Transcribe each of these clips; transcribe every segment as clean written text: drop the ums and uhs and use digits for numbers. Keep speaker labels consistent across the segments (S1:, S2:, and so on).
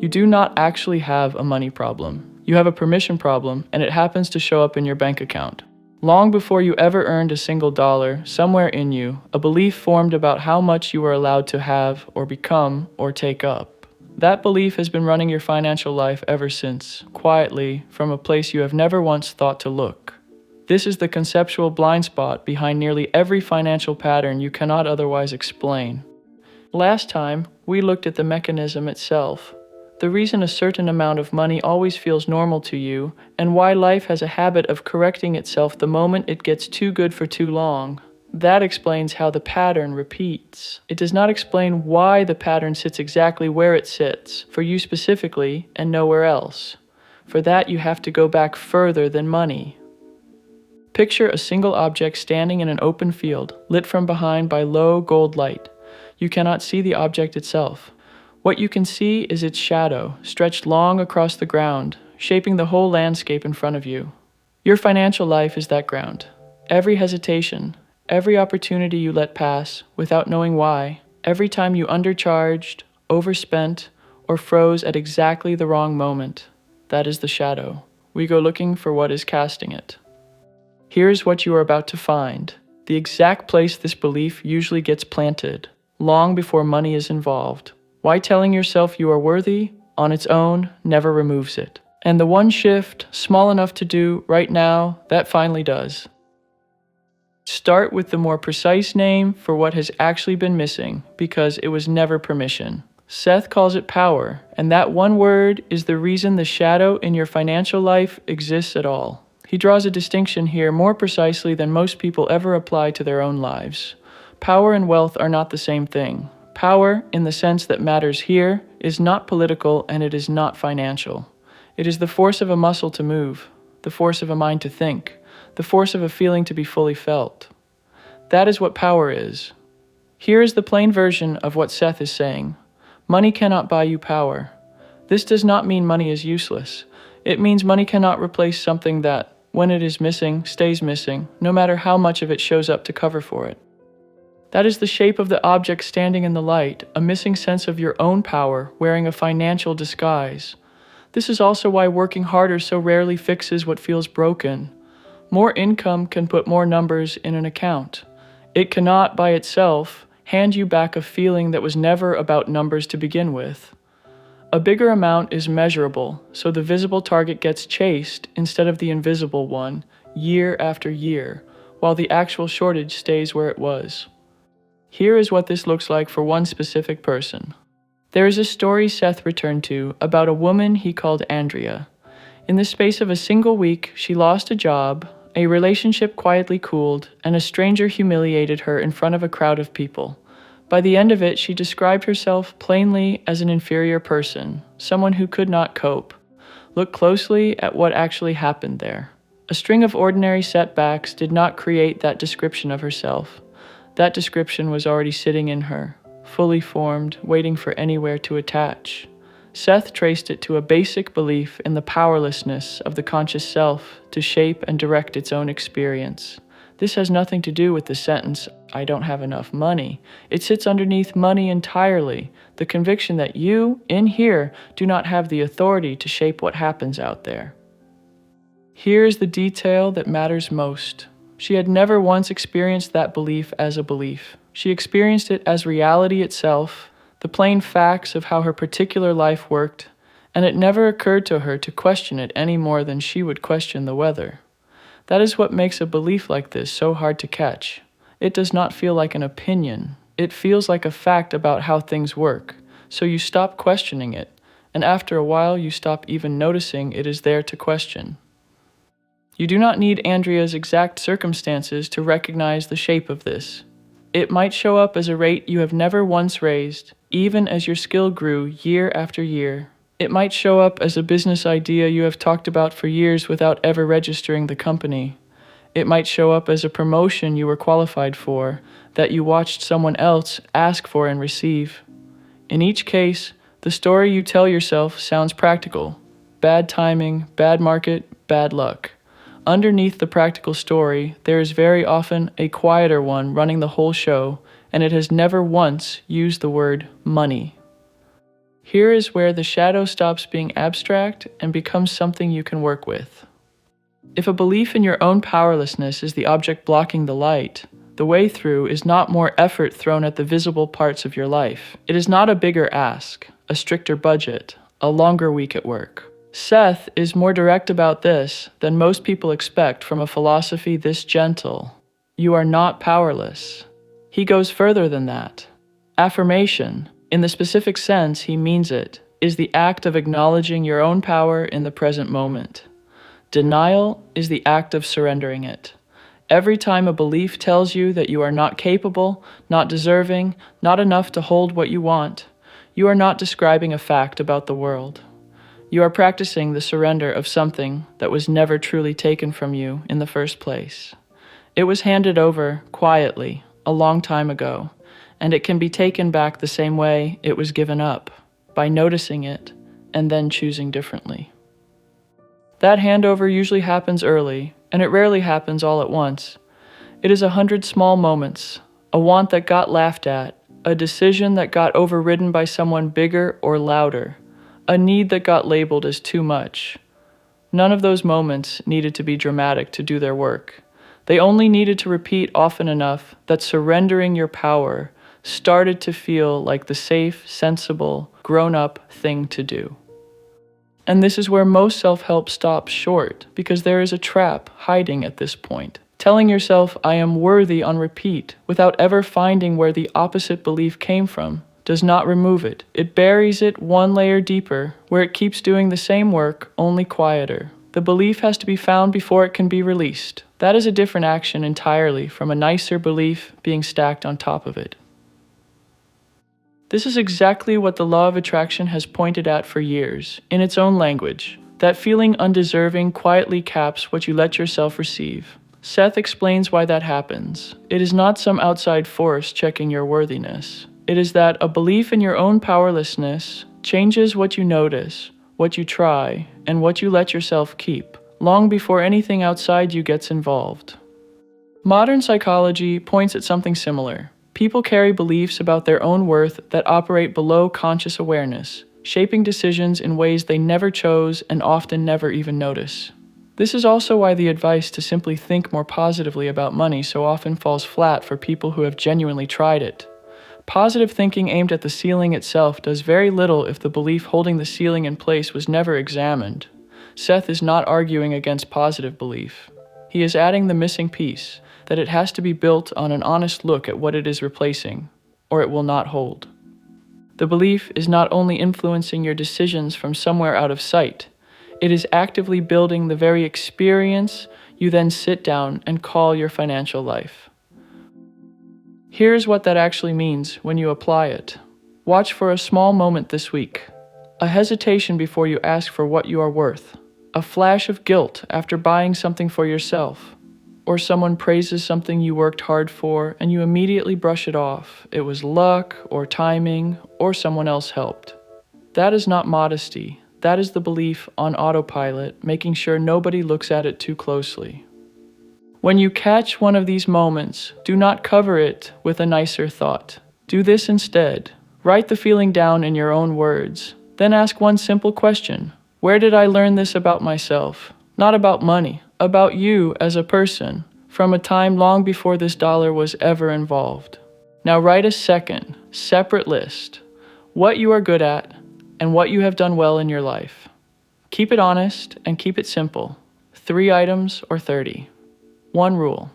S1: You do not actually have a money problem. You have a permission problem, and it happens to show up in your bank account. Long before you ever earned a single dollar, somewhere in you, a belief formed about how much you are allowed to have or become or take up. That belief has been running your financial life ever since, quietly, from a place you have never once thought to look. This is the conceptual blind spot behind nearly every financial pattern you cannot otherwise explain. Last time, we looked at the mechanism itself, the reason a certain amount of money always feels normal to you, and why life has a habit of correcting itself the moment it gets too good for too long. That explains how the pattern repeats. It does not explain why the pattern sits exactly where it sits, for you specifically, and nowhere else. For that, you have to go back further than money. Picture a single object standing in an open field, lit from behind by low gold light. You cannot see the object itself. What you can see is its shadow, stretched long across the ground, shaping the whole landscape in front of you. Your financial life is that ground. Every hesitation, every opportunity you let pass, without knowing why, every time you undercharged, overspent, or froze at exactly the wrong moment, that is the shadow. We go looking for what is casting it. Here's what you are about to find, the exact place this belief usually gets planted, long before money is involved. Why telling yourself you are worthy, on its own, never removes it. And the one shift, small enough to do right now, that finally does. Start with the more precise name for what has actually been missing, because it was never permission. Seth calls it power, and that one word is the reason the shadow in your financial life exists at all. He draws a distinction here more precisely than most people ever apply to their own lives. Power and wealth are not the same thing. Power, in the sense that matters here, is not political and it is not financial. It is the force of a muscle to move, the force of a mind to think, the force of a feeling to be fully felt. That is what power is. Here is the plain version of what Seth is saying. Money cannot buy you power. This does not mean money is useless. It means money cannot replace something that, when it is missing, stays missing, no matter how much of it shows up to cover for it. That is the shape of the object standing in the light, a missing sense of your own power wearing a financial disguise. This is also why working harder so rarely fixes what feels broken. More income can put more numbers in an account. It cannot, by itself, hand you back a feeling that was never about numbers to begin with. A bigger amount is measurable, so the visible target gets chased instead of the invisible one, year after year, while the actual shortage stays where it was. Here is what this looks like for one specific person. There is a story Seth returned to about a woman he called Andrea. In the space of a single week, she lost a job, a relationship quietly cooled, and a stranger humiliated her in front of a crowd of people. By the end of it, she described herself plainly as an inferior person, someone who could not cope. Look closely at what actually happened there. A string of ordinary setbacks did not create that description of herself. That description was already sitting in her, fully formed, waiting for anywhere to attach. Seth traced it to a basic belief in the powerlessness of the conscious self to shape and direct its own experience. This has nothing to do with the sentence, "I don't have enough money." It sits underneath money entirely, the conviction that you, in here, do not have the authority to shape what happens out there. Here is the detail that matters most. She had never once experienced that belief as a belief. She experienced it as reality itself, the plain facts of how her particular life worked, and it never occurred to her to question it any more than she would question the weather. That is what makes a belief like this so hard to catch. It does not feel like an opinion. It feels like a fact about how things work, so you stop questioning it, and after a while you stop even noticing it is there to question. You do not need Andrea's exact circumstances to recognize the shape of this. It might show up as a rate you have never once raised, even as your skill grew year after year. It might show up as a business idea you have talked about for years without ever registering the company. It might show up as a promotion you were qualified for, that you watched someone else ask for and receive. In each case, the story you tell yourself sounds practical. Bad timing, bad market, bad luck. Underneath the practical story, there is very often a quieter one running the whole show, and it has never once used the word money. Here is where the shadow stops being abstract and becomes something you can work with. If a belief in your own powerlessness is the object blocking the light, the way through is not more effort thrown at the visible parts of your life. It is not a bigger ask, a stricter budget, a longer week at work. Seth is more direct about this than most people expect from a philosophy this gentle. You are not powerless. He goes further than that. Affirmation, in the specific sense he means it, is the act of acknowledging your own power in the present moment. Denial is the act of surrendering it. Every time a belief tells you that you are not capable, not deserving, not enough to hold what you want, you are not describing a fact about the world. You are practicing the surrender of something that was never truly taken from you in the first place. It was handed over quietly a long time ago, and it can be taken back the same way it was given up, by noticing it and then choosing differently. That handover usually happens early, and it rarely happens all at once. It is 100 small moments, a want that got laughed at, a decision that got overridden by someone bigger or louder, a need that got labeled as too much. None of those moments needed to be dramatic to do their work. They only needed to repeat often enough that surrendering your power started to feel like the safe, sensible, grown-up thing to do. And this is where most self-help stops short, because there is a trap hiding at this point. Telling yourself, I am worthy on repeat, without ever finding where the opposite belief came from, does not remove it. It buries it one layer deeper, where it keeps doing the same work, only quieter. The belief has to be found before it can be released. That is a different action entirely from a nicer belief being stacked on top of it. This is exactly what the law of attraction has pointed at for years, in its own language. That feeling undeserving quietly caps what you let yourself receive. Seth explains why that happens. It is not some outside force checking your worthiness. It is that a belief in your own powerlessness changes what you notice, what you try, and what you let yourself keep, long before anything outside you gets involved. Modern psychology points at something similar. People carry beliefs about their own worth that operate below conscious awareness, shaping decisions in ways they never chose and often never even notice. This is also why the advice to simply think more positively about money so often falls flat for people who have genuinely tried it. Positive thinking aimed at the ceiling itself does very little if the belief holding the ceiling in place was never examined. Seth is not arguing against positive belief. He is adding the missing piece, that it has to be built on an honest look at what it is replacing, or it will not hold. The belief is not only influencing your decisions from somewhere out of sight, it is actively building the very experience you then sit down and call your financial life. Here's what that actually means when you apply it. Watch for a small moment this week. A hesitation before you ask for what you are worth. A flash of guilt after buying something for yourself. Or someone praises something you worked hard for and you immediately brush it off. It was luck or timing or someone else helped. That is not modesty. That is the belief on autopilot, making sure nobody looks at it too closely. When you catch one of these moments, do not cover it with a nicer thought. Do this instead. Write the feeling down in your own words. Then ask one simple question. Where did I learn this about myself? Not about money. About you as a person, from a time long before this dollar was ever involved. Now write a second, separate list, what you are good at and what you have done well in your life. Keep it honest and keep it simple, 3 items or 30. One rule,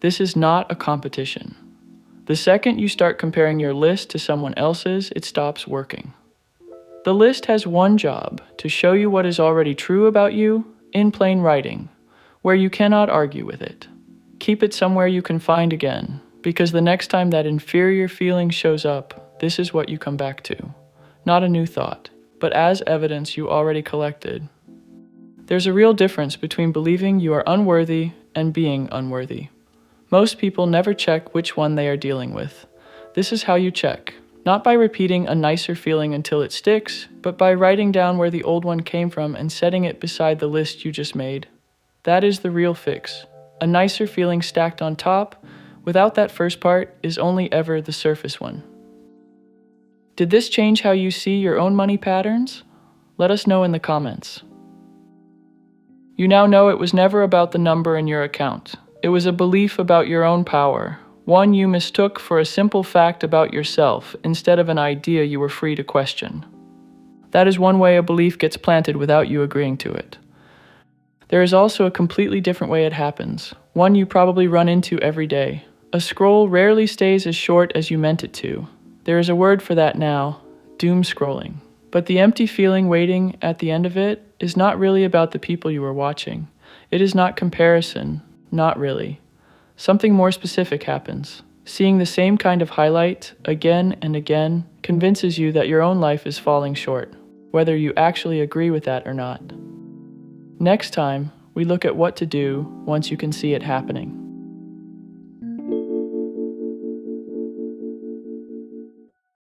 S1: this is not a competition. The second you start comparing your list to someone else's, it stops working. The list has one job, to show you what is already true about you in plain writing, where you cannot argue with it. Keep it somewhere you can find again, because the next time that inferior feeling shows up, this is what you come back to. Not a new thought, but as evidence you already collected. There's a real difference between believing you are unworthy and being unworthy. Most people never check which one they are dealing with. This is how you check, not by repeating a nicer feeling until it sticks, but by writing down where the old one came from and setting it beside the list you just made. That is the real fix. A nicer feeling stacked on top, without that first part, is only ever the surface one. Did this change how you see your own money patterns? Let us know in the comments. You now know it was never about the number in your account. It was a belief about your own power, one you mistook for a simple fact about yourself instead of an idea you were free to question. That is one way a belief gets planted without you agreeing to it. There is also a completely different way it happens, one you probably run into every day. A scroll rarely stays as short as you meant it to. There is a word for that now, doom scrolling. But the empty feeling waiting at the end of it is not really about the people you are watching. It is not comparison, not really. Something more specific happens. Seeing the same kind of highlight again and again convinces you that your own life is falling short, whether you actually agree with that or not. Next time, we look at what to do once you can see it happening.